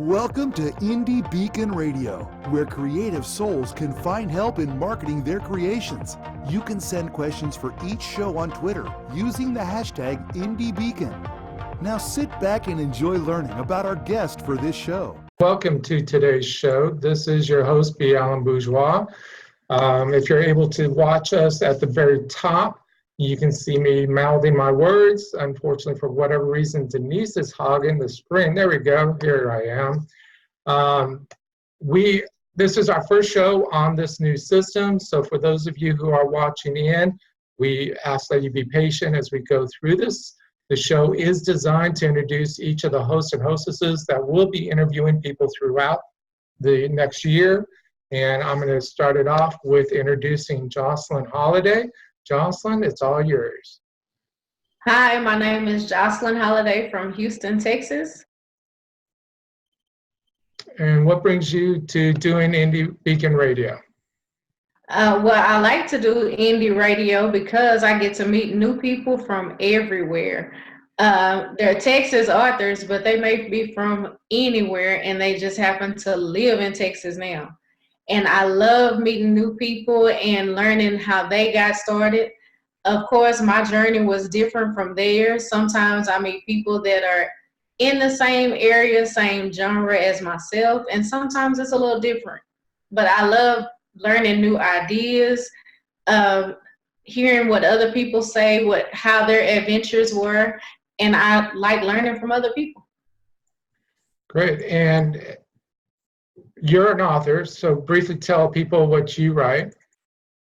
Welcome to Indie Beacon Radio, where creative souls can find help in marketing their creations. You can send questions for each show on Twitter using the hashtag IndieBeacon. Now sit back and enjoy learning about our guest for this show. Welcome to today's show. This is your host, B. Alan Bourgeois. If you're able to watch us at the very top, you can see me mouthing my words. Unfortunately, for whatever reason, Denise is hogging the screen. There we go. Here I am. This is our first show on this new system. So for those of you who are watching in, we ask that you be patient as we go through this. The show is designed to introduce each of the hosts and hostesses that will be interviewing people throughout the next year. And I'm going to start it off with introducing Jocelyn Holliday. Jocelyn, it's all yours. Hi, my name is Jocelyn Holliday from Houston, Texas. And what brings you to doing Indie Beacon Radio? Well, I like to do indie radio because I get to meet new people from everywhere. They're Texas authors, but they may be from anywhere and they just happen to live in Texas now. And I love meeting new people and learning how they got started. Of course, my journey was different from theirs. Sometimes I meet people that are in the same area, same genre as myself, and sometimes it's a little different. But I love learning new ideas, hearing what other people say, how their adventures were, and I like learning from other people. Great. And you're an author, so briefly tell people what you write.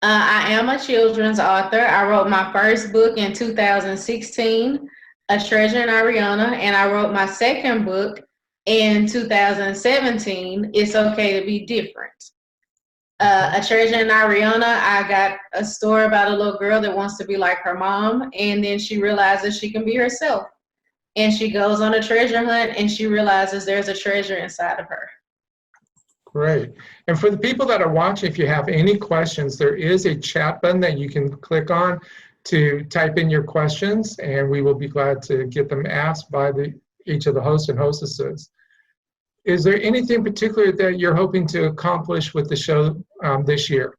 I am a children's author. I wrote my first book in 2016, A Treasure in Ariana, and I wrote my second book in 2017, It's Okay to Be Different. A Treasure in Ariana, I got a story about a little girl that wants to be like her mom, and then she realizes she can be herself. And she goes on a treasure hunt, and she realizes there's a treasure inside of her. Great. And for the people that are watching, if you have any questions, there is a chat button that you can click on to type in your questions, and we will be glad to get them asked by each of the hosts and hostesses. Is there anything particular that you're hoping to accomplish with the show this year?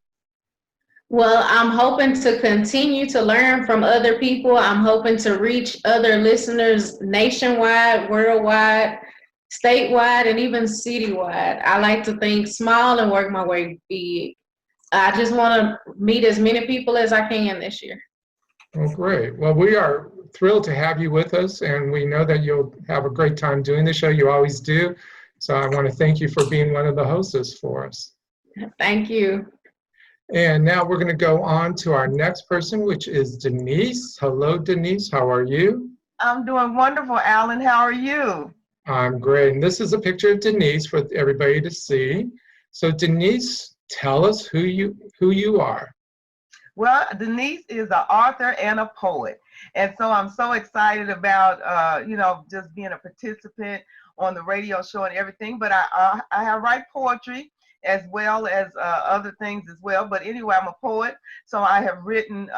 Well, I'm hoping to continue to learn from other people. I'm hoping to reach other listeners nationwide, worldwide, statewide, and even citywide. I like to think small and work my way big. I just want to meet as many people as I can this year. Well, great. Well, we are thrilled to have you with us, and we know that you'll have a great time doing the show. You always do. So I want to thank you for being one of the hostess for us. Thank you. And now we're going to go on to our next person, which is Denise. Hello, Denise. How are you? I'm doing wonderful, Alan. How are you? I'm great. And this is a picture of Denise for everybody to see. So Denise, tell us who you are. Well, Denise is an author and a poet. And so I'm so excited about, just being a participant on the radio show and everything. But I write poetry as well as other things as well. But anyway, I'm a poet. So I have written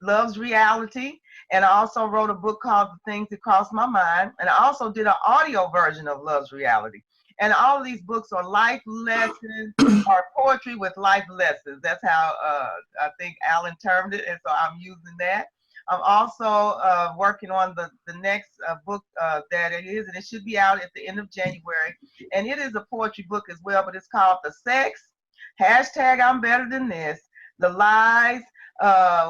Love's Reality. And I also wrote a book called The Things That Cross My Mind. And I also did an audio version of Love's Reality. And all of these books are life lessons, or poetry with life lessons. That's how I think Alan termed it. And so I'm using that. I'm also working on the next book that it is, and it should be out at the end of January. And it is a poetry book as well, but it's called The Sex, #I'm Better Than This, The Lies,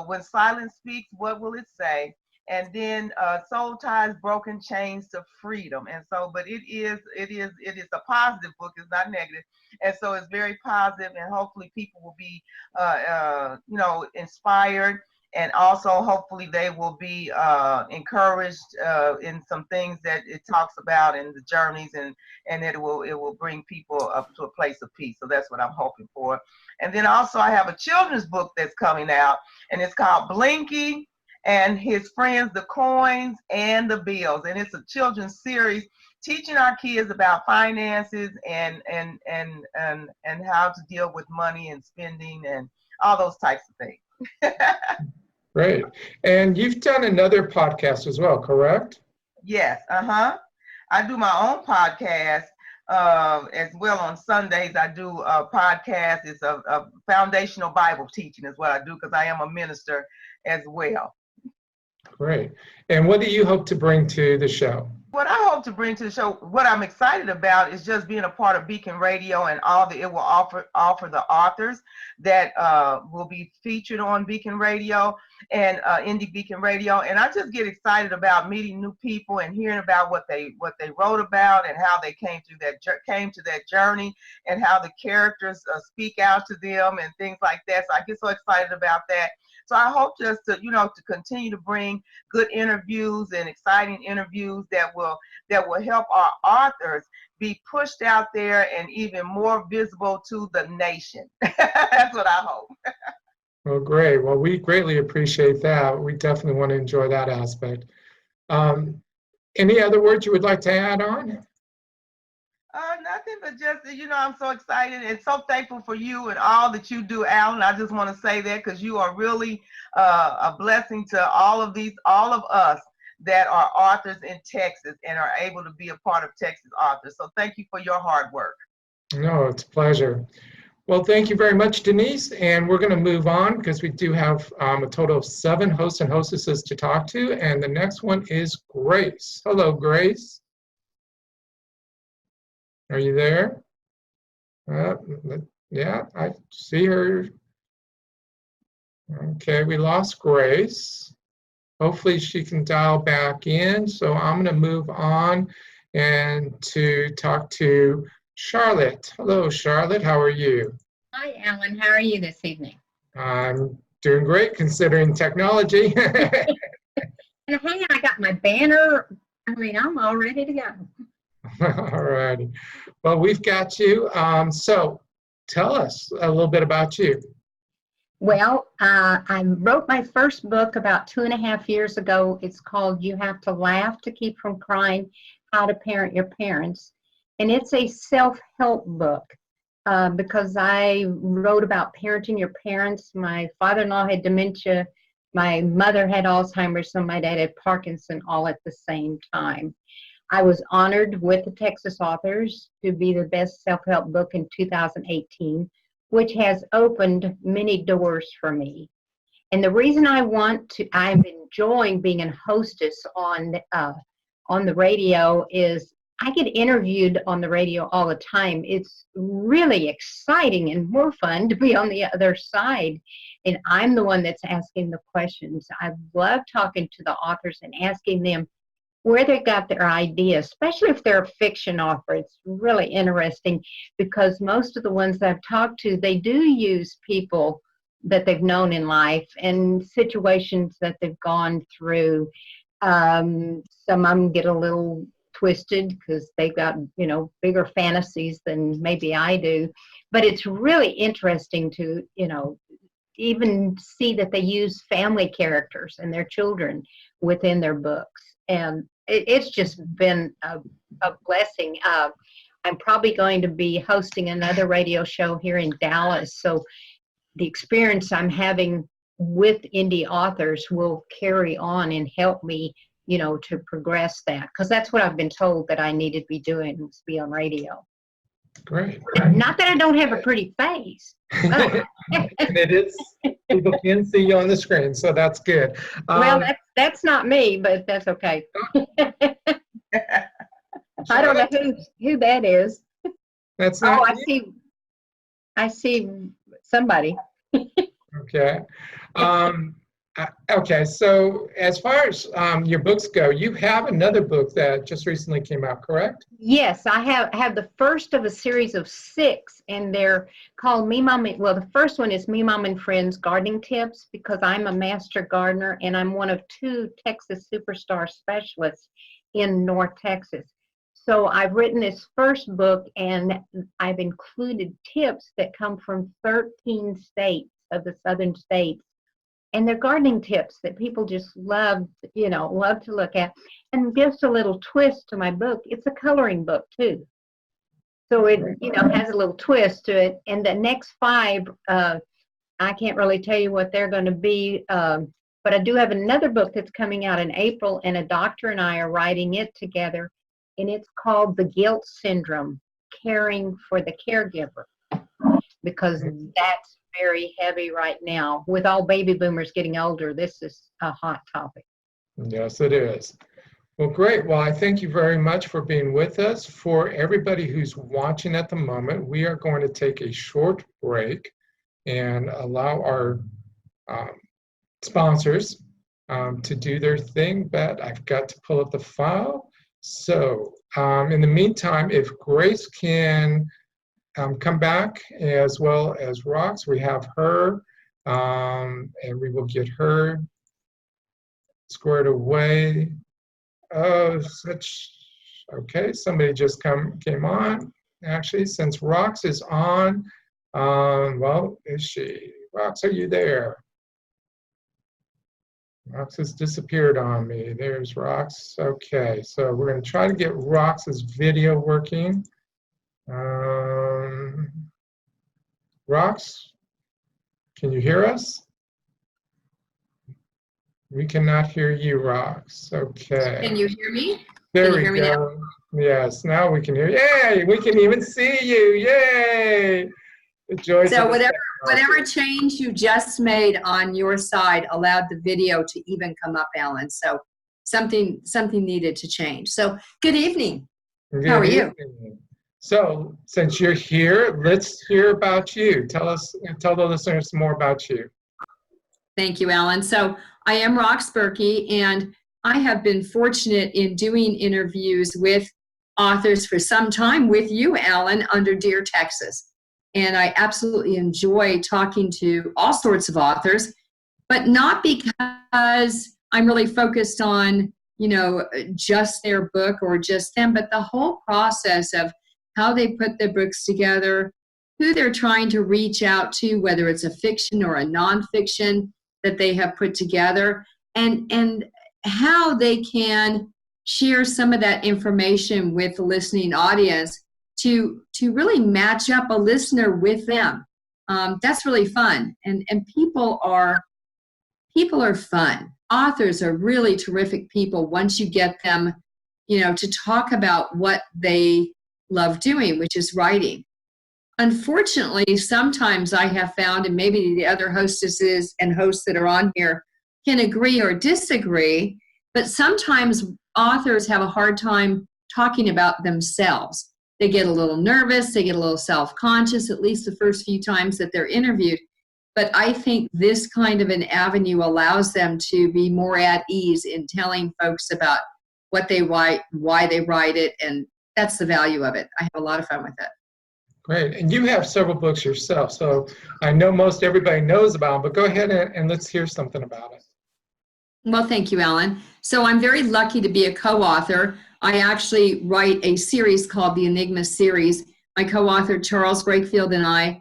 When Silence Speaks, What Will It Say? And then Soul Ties, Broken Chains to Freedom. And so, but it is a positive book. It's not negative. And so it's very positive, and hopefully people will be, inspired. And also, hopefully, they will be encouraged in some things that it talks about in the journeys, and it will bring people up to a place of peace. So that's what I'm hoping for. And then also, I have a children's book that's coming out, and it's called Blinky and His Friends, the Coins and the Bills. And it's a children's series teaching our kids about finances and how to deal with money and spending and all those types of things. Great. And you've done another podcast as well, correct? Yes. I do my own podcast as well on Sundays. I do a podcast. It's a foundational Bible teaching is what I do because I am a minister as well. Great. And what do you hope to bring to the show? What I hope to bring to the show, what I'm excited about is just being a part of Beacon Radio and all that it will offer the authors that will be featured on Beacon Radio and Indie Beacon Radio. And I just get excited about meeting new people and hearing about what they wrote about and how they came to that journey and how the characters speak out to them and things like that. So I get so excited about that. So I hope just to, to continue to bring good interviews and exciting interviews that will help our authors be pushed out there and even more visible to the nation. That's what I hope. Well, great. Well, we greatly appreciate that. We definitely want to enjoy that aspect. Any other words you would like to add on? Nothing but just, I'm so excited and so thankful for you and all that you do, Alan. I just want to say that because you are really a blessing to all of us that are authors in Texas and are able to be a part of Texas Authors. So thank you for your hard work. No, it's a pleasure. Well, thank you very much, Denise. And we're going to move on because we do have a total of 7 hosts and hostesses to talk to. And the next one is Grace. Hello, Grace. Are you there? Yeah, I see her. Okay, we lost Grace. Hopefully she can dial back in. So I'm going to move on and to talk to Charlotte. Hello, Charlotte. How are you? Hi, Alan. How are you this evening? I'm doing great considering technology. And hang on, I got my banner. I'm all ready to go. All righty. Well, we've got you. So tell us a little bit about you. Well, I wrote my first book about 2.5 years ago. It's called You Have to Laugh to Keep from Crying, How to Parent Your Parents. And it's a self-help book because I wrote about parenting your parents. My father-in-law had dementia. My mother had Alzheimer's, and my dad had Parkinson all at the same time. I was honored with the Texas Authors to be the best self-help book in 2018, which has opened many doors for me. And the reason I'm enjoying being a hostess on the radio is I get interviewed on the radio all the time. It's really exciting and more fun to be on the other side. And I'm the one that's asking the questions. I love talking to the authors and asking them where they got their ideas, especially if they're a fiction author. It's really interesting because most of the ones that I've talked to, they do use people that they've known in life and situations that they've gone through. Some of them get a little twisted because they've got, bigger fantasies than maybe I do. But it's really interesting to, even see that they use family characters and their children within their books. And it's just been a blessing. I'm probably going to be hosting another radio show here in Dallas. So the experience I'm having with indie authors will carry on and help me, to progress that. Because that's what I've been told that I needed to be doing, was be on radio. Great. Not that I don't have a pretty face. And it is, people can see you on the screen, so that's good. Well, that's not me, but that's okay. I don't know who that is. That's not I see somebody. Okay. Okay, so as far as your books go, you have another book that just recently came out, correct? Yes, I have the first of a series of 6, and they're called Me Mom. Well, the first one is Me Mom and Friends Gardening Tips, because I'm a master gardener and I'm one of 2 Texas Superstar specialists in North Texas. So I've written this first book, and I've included tips that come from 13 states of the southern states. And they're gardening tips that people just love to look at. And just a little twist to my book, it's a coloring book too. So it, has a little twist to it. And the next 5, I can't really tell you what they're going to be, but I do have another book that's coming out in April, and a doctor and I are writing it together. And it's called The Guilt Syndrome. caring for the caregiver, because that's very heavy right now. With all baby boomers getting older, this is a hot topic. Yes, it is. Well, great. Well, I thank you very much for being with us. For everybody who's watching at the moment, we are going to take a short break and allow our sponsors to do their thing, but I've got to pull up the file. So in the meantime, if Grace can come back, as well as Rox, we have her, and we will get her squared away. Oh, okay, somebody just came on. Actually, since Rox is on, well, is she? Rox, are you there? Rox has disappeared on me. There's Rox. Okay, so we're going to try to get Rox's video working. Rox, can you hear us? We cannot hear you, Rox. Okay. Can you hear me? There Can you we hear me go. Yes, now we can hear you. Yay! We can even see you. Yay! The joys So of the whatever change you just made on your side allowed the video to even come up, Alan. So something needed to change. So good evening. Good How are you? evening. So since you're here, let's hear about you. Tell the listeners more about you. Thank you, Alan. So I am Rox Berkey, and I have been fortunate in doing interviews with authors for some time with you, Alan, under Dear Texas. And I absolutely enjoy talking to all sorts of authors, but not because I'm really focused on, just their book or just them, but the whole process of how they put their books together, who they're trying to reach out to, whether it's a fiction or a nonfiction that they have put together, and how they can share some of that information with the listening audience to really match up a listener with them. That's really fun, and people are fun. Authors are really terrific people once you get them, to talk about what they love doing, which is writing. Unfortunately, sometimes I have found, and maybe the other hostesses and hosts that are on here can agree or disagree, but sometimes authors have a hard time talking about themselves. They get a little nervous, they get a little self-conscious, at least the first few times that they're interviewed. But I think this kind of an avenue allows them to be more at ease in telling folks about what they write, why they write it, and that's the value of it. I have a lot of fun with it. Great. And you have several books yourself, so I know most everybody knows about them, but go ahead and let's hear something about it. Well, thank you, Alan. So I'm very lucky to be a co-author. I actually write a series called the Enigma series. My co-author, Charles Brakefield, and I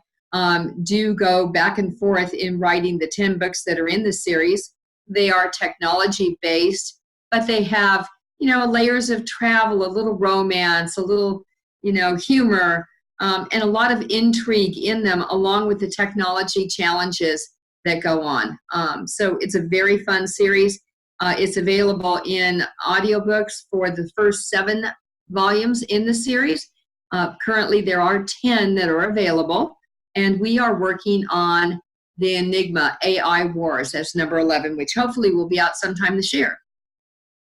do go back and forth in writing the 10 books that are in the series. They are technology-based, but they have, layers of travel, a little romance, a little, humor, and a lot of intrigue in them, along with the technology challenges that go on. So it's a very fun series. It's available in audiobooks for the first 7 volumes in the series. Currently, there are 10 that are available, and we are working on the Enigma AI Wars. That's number 11, which hopefully will be out sometime this year.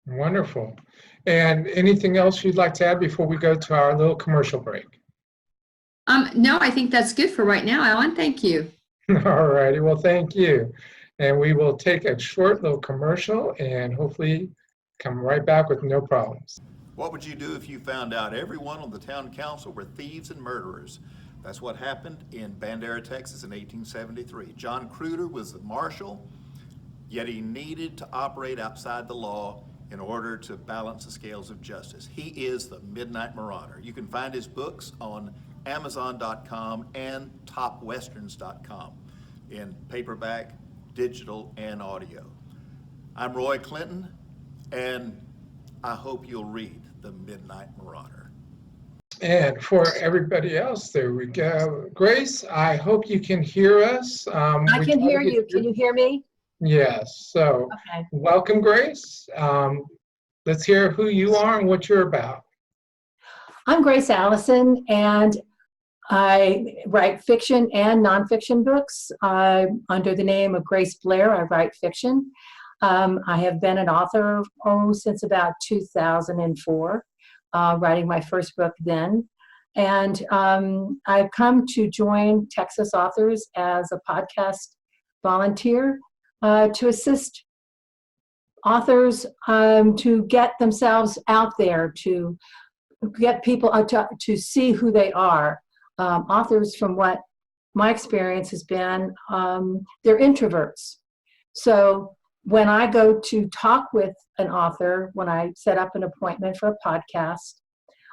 Wonderful. And anything else you'd like to add before we go to our little commercial break? No, I think that's good for right now, Alan. Thank you. All righty. Well, thank you. And we will take a short little commercial and hopefully come right back with no problems. What would you do if you found out everyone on the town council were thieves and murderers? That's what happened in Bandera, Texas in 1873. John Cruder was the marshal, yet he needed to operate outside the law in order to balance the scales of justice. He is the Midnight Marauder. You can find his books on Amazon.com and TopWesterns.com in paperback, digital, and audio. I'm Roy Clinton, and I hope you'll read The Midnight Marauder. And for everybody else, there we go. Grace, I hope you can hear us. I can hear you. Can you hear me? Yes. So Okay. welcome, Grace. Let's hear who you are and what you're about. I'm Grace Allison, and I write fiction and nonfiction books. Under the name of Grace Blair, I write fiction. I have been an author since about 2004, writing my first book then. And I've come to join Texas Authors as a podcast volunteer to assist authors to get themselves out there, to get people to see who they are. Authors, from what my experience has been, they're introverts. So when I go to talk with an author, when I set up an appointment for a podcast,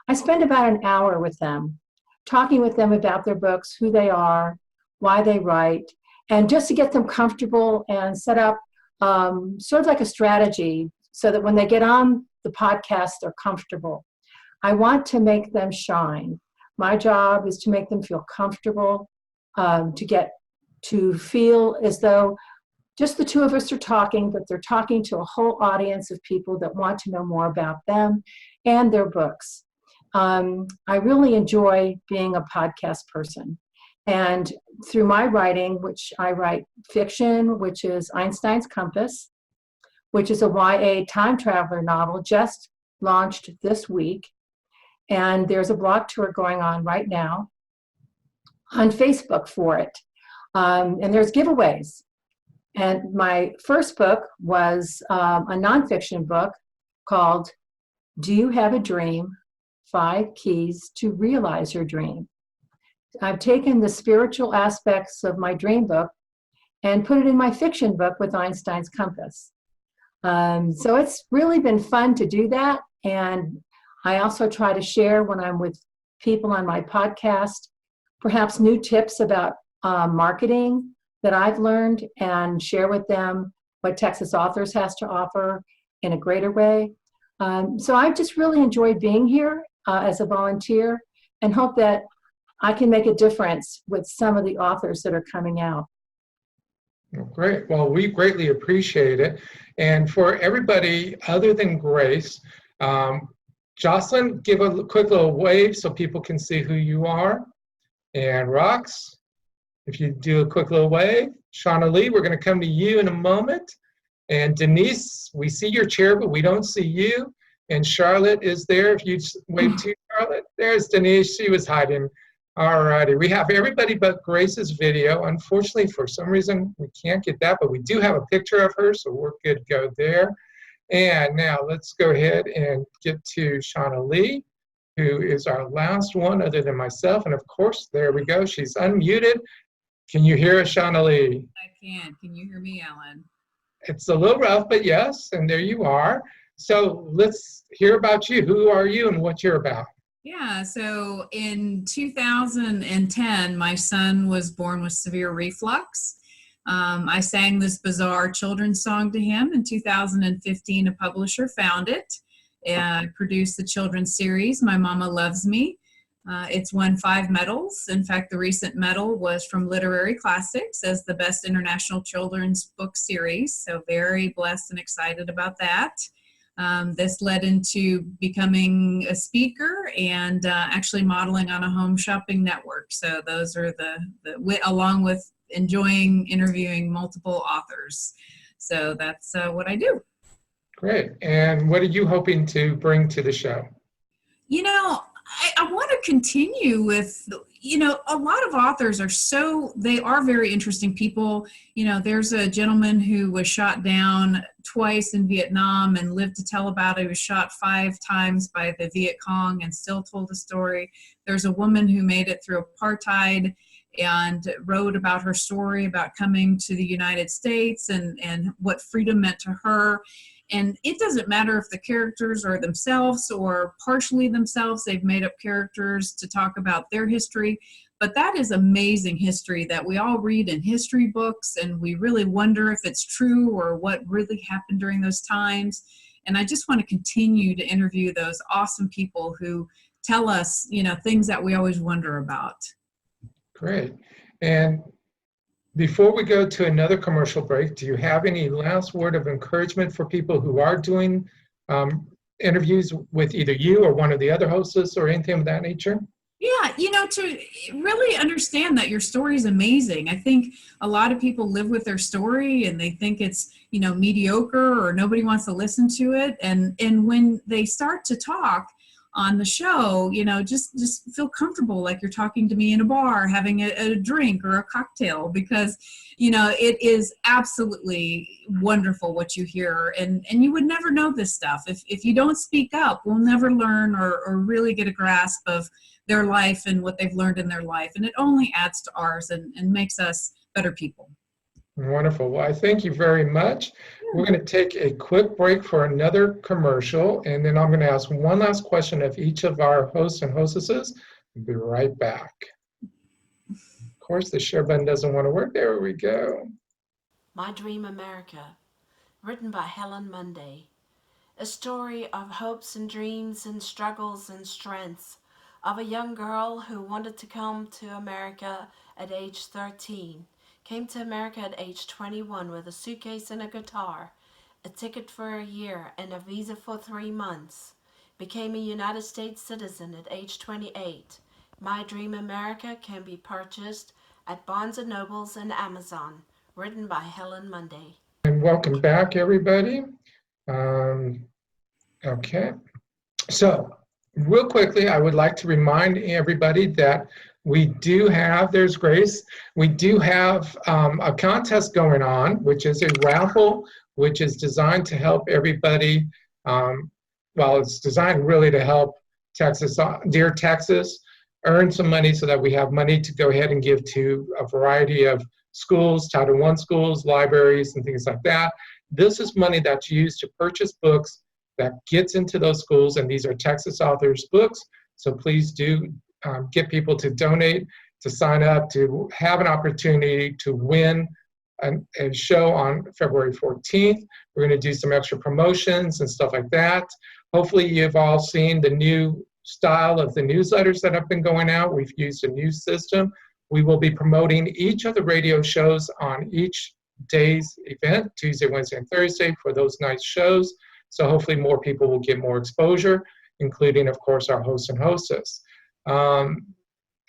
I spend about an hour with them, talking with them about their books, who they are, why they write, and just to get them comfortable and set up sort of like a strategy so that when they get on the podcast, they're comfortable. I want to make them shine. My job is to make them feel comfortable, to feel as though just the two of us are talking, but they're talking to a whole audience of people that want to know more about them and their books. I really enjoy being a podcast person. And through my writing, which I write fiction, which is Einstein's Compass, which is a YA time traveler novel just launched this week. And there's a blog tour going on right now on Facebook for it. And there's giveaways. And my first book was a nonfiction book called Do You Have a Dream? 5 Keys to Realize Your Dream. I've taken the spiritual aspects of my dream book and put it in my fiction book with Einstein's Compass. So it's really been fun to do that. And I also try to share when I'm with people on my podcast, perhaps new tips about marketing that I've learned, and share with them what Texas Authors has to offer in a greater way. So I've just really enjoyed being here as a volunteer, and hope that I can make a difference with some of the authors that are coming out. Great. Well, we greatly appreciate it. And for everybody other than Grace, Jocelyn, give a quick little wave so people can see who you are. And Rox, if you do a quick little wave. Shauna Lee, we're going to come to you in a moment. And Denise, we see your chair, but we don't see you. And Charlotte is there. If you wave to Charlotte, there's Denise. She was hiding. All righty. We have everybody but Grace's video. Unfortunately, for some reason, we can't get that, but we do have a picture of her, so we're good to go there. And now let's go ahead and get to Shauna Lee, who is our last one other than myself. And of course, there we go. She's unmuted. Can you hear us, Shauna Lee? I can. Can you hear me, Alan? It's a little rough, but yes, and there you are. So let's hear about you. Who are you and what you're about? Yeah, so in 2010, my son was born with severe reflux. I sang this bizarre children's song to him. In 2015, a publisher found it and produced the children's series, My Mama Loves Me. It's won 5 medals. In fact, the recent medal was from Literary Classics as the best international children's book series. So very blessed and excited about that. This led into becoming a speaker and actually modeling on a home shopping network. So those are along with enjoying interviewing multiple authors. So that's what I do. Great. And what are you hoping to bring to the show? You know, I want to continue with, a lot of authors they are very interesting people. There's a gentleman who was shot down twice in Vietnam and lived to tell about it. He was shot 5 times by the Viet Cong and still told the story. There's a woman who made it through apartheid and wrote about her story about coming to the United States and what freedom meant to her. And it doesn't matter if the characters are themselves or partially themselves. They've made up characters to talk about their history. But that is amazing history that we all read in history books, and we really wonder if it's true or what really happened during those times. And I just want to continue to interview those awesome people who tell us, things that we always wonder about. Great. And before we go to another commercial break, do you have any last word of encouragement for people who are doing interviews with either you or one of the other hosts or anything of that nature? Yeah, to really understand that your story is amazing. I think a lot of people live with their story and they think it's, mediocre or nobody wants to listen to it. And when they start to talk on the show, just feel comfortable like you're talking to me in a bar, having a drink or a cocktail, because, it is absolutely wonderful what you hear. And you would never know this stuff. If you don't speak up, we'll never learn or really get a grasp of their life and what they've learned in their life. And it only adds to ours and makes us better people. Wonderful. Well, I thank you very much. We're going to take a quick break for another commercial, and then I'm going to ask one last question of each of our hosts and hostesses. We'll be right back. Of course, the share button doesn't want to work. There we go. My Dream America, written by Helen Monday. A story of hopes and dreams and struggles and strengths of a young girl who wanted to come to America at age 13, came to America at age 21 with a suitcase and a guitar, a ticket for a year and a visa for 3 months, became a United States citizen at age 28. My Dream America can be purchased at Barnes & Nobles and Amazon, written by Helen Monday. And welcome back, everybody. Okay, so real quickly, I would like to remind everybody that we do have, there's Grace, we do have a contest going on, which is a raffle, which is designed to help everybody. It's designed really to help Dear Texas, earn some money so that we have money to go ahead and give to a variety of schools, Title I schools, libraries, and things like that. This is money that's used to purchase books that gets into those schools, and these are Texas authors' books. So please do get people to donate, to sign up, to have an opportunity to win a show on February 14th. We're going to do some extra promotions and stuff like that. Hopefully you've all seen the new style of the newsletters that have been going out. We've used a new system. We will be promoting each of the radio shows on each day's event, Tuesday, Wednesday, and Thursday, for those nice shows. So hopefully more people will get more exposure, including, of course, our hosts and hostess. It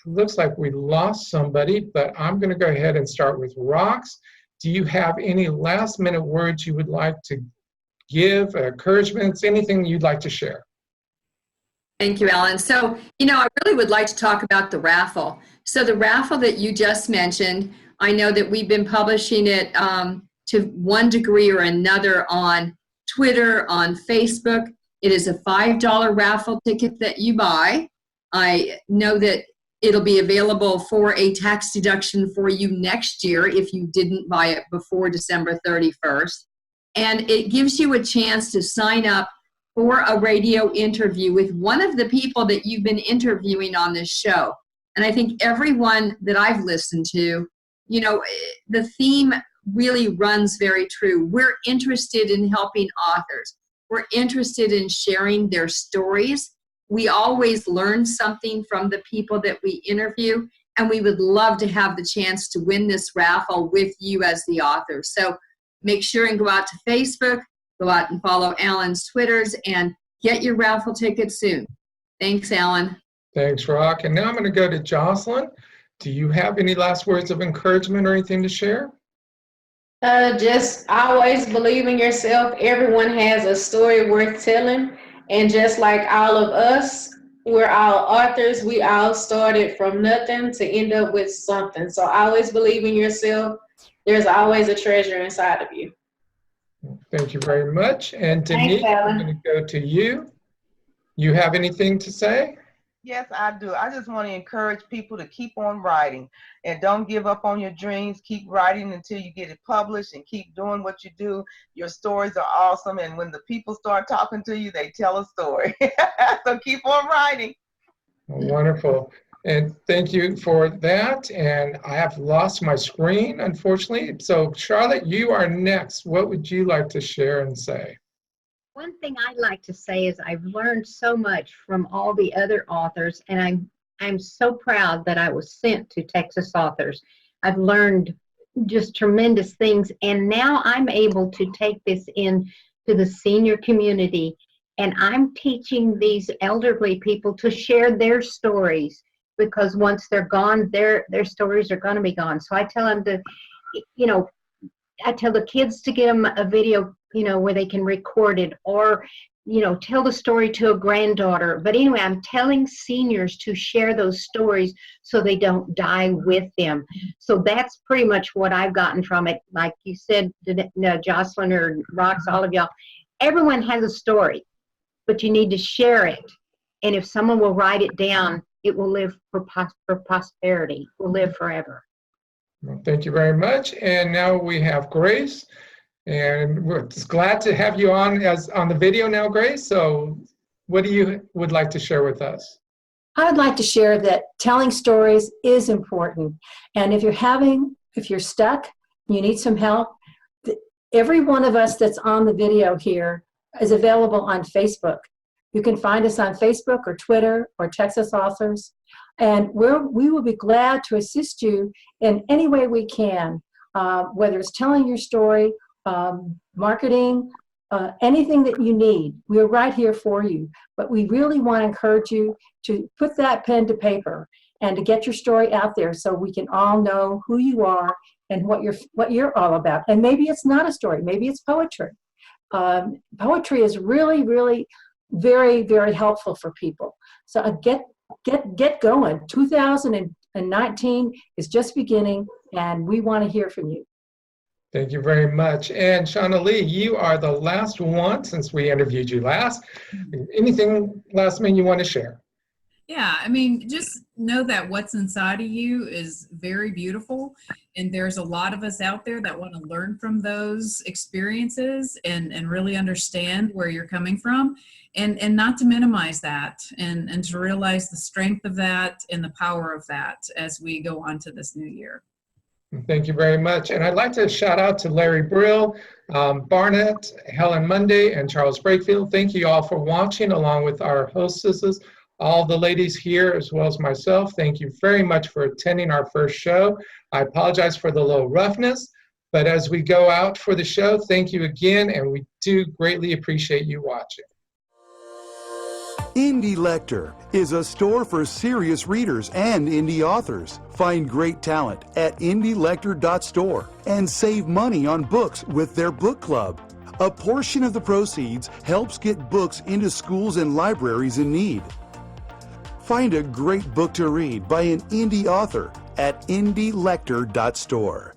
looks like we lost somebody, but I'm going to go ahead and start with Rox. Do you have any last minute words you would like to give, encouragements, anything you'd like to share? Thank you, Alan. So, I really would like to talk about the raffle. So the raffle that you just mentioned, I know that we've been publishing it to one degree or another on Twitter, on Facebook. It is a $5 raffle ticket that you buy. I know that it'll be available for a tax deduction for you next year if you didn't buy it before December 31st. And it gives you a chance to sign up for a radio interview with one of the people that you've been interviewing on this show. And I think everyone that I've listened to, the theme really runs very true. We're interested in helping authors. We're interested in sharing their stories. We always learn something from the people that we interview, and we would love to have the chance to win this raffle with you as the author. So make sure and go out to Facebook, go out and follow Alan's Twitters, and get your raffle ticket soon. Thanks, Alan. Thanks, Rock. And now I'm going to go to Jocelyn. Do you have any last words of encouragement or anything to share? Just always believe in yourself. Everyone has a story worth telling. And just like all of us, we're all authors. We all started from nothing to end up with something. So always believe in yourself. There's always a treasure inside of you. Thank you very much. And Denise, I'm going to go to you. You have anything to say? Yes, I do. I just want to encourage people to keep on writing and don't give up on your dreams. Keep writing until you get it published and keep doing what you do. Your stories are awesome. And when the people start talking to you, they tell a story. So keep on writing. Wonderful. And thank you for that. And I have lost my screen, unfortunately. So Charlotte, you are next. What would you like to share and say? One thing I'd like to say is I've learned so much from all the other authors, and I'm so proud that I was sent to Texas Authors. I've learned just tremendous things, and now I'm able to take this in to the senior community And I'm teaching these elderly people to share their stories, because once they're gone, their stories are going to be gone. So I tell them to, I tell the kids to get them a video, where they can record it, or, tell the story to a granddaughter. But anyway, I'm telling seniors to share those stories so they don't die with them. So that's pretty much what I've gotten from it. Like you said, Jocelyn or Rox, all of y'all, everyone has a story, but you need to share it. And if someone will write it down, it will live for posterity, will live forever. Well, thank you very much. And now we have Grace. And we're just glad to have you on the video now, Grace. So what do you would like to share with us? I would like to share that telling stories is important. And if you're stuck, you need some help, every one of us that's on the video here is available on Facebook. You can find us on Facebook or Twitter or Texas Authors. And we will be glad to assist you in any way we can, whether it's telling your story, marketing, anything that you need. We're right here for you. But we really want to encourage you to put that pen to paper and to get your story out there so we can all know who you are and what you're all about. And maybe it's not a story, maybe it's poetry. Poetry is really, really very, very helpful for people. So get going. 2019 is just beginning, and we want to hear from you. Thank you very much. And Shauna Lee, you are the last one since we interviewed you last. Anything last minute you want to share? Yeah, just know that what's inside of you is very beautiful. And there's a lot of us out there that want to learn from those experiences and really understand where you're coming from, and not to minimize that, and to realize the strength of that and the power of that as we go on to this new year. Thank you very much. And I'd like to shout out to Larry Brill, Barnett, Helen Monday, and Charles Brakefield. Thank you all for watching, along with our hostesses, all the ladies here, as well as myself. Thank you very much for attending our first show. I apologize for the little roughness, but as we go out for the show, thank you again, and we do greatly appreciate you watching. Indie Lector is a store for serious readers and indie authors. Find great talent at indielector.store and save money on books with their book club. A portion of the proceeds helps get books into schools and libraries in need. Find a great book to read by an indie author at indielector.store.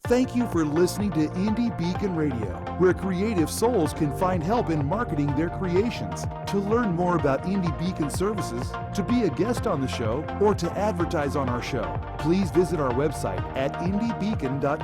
Thank you for listening to Indie Beacon Radio, where creative souls can find help in marketing their creations. To learn more about Indie Beacon services, to be a guest on the show, or to advertise on our show, please visit our website at indiebeacon.com.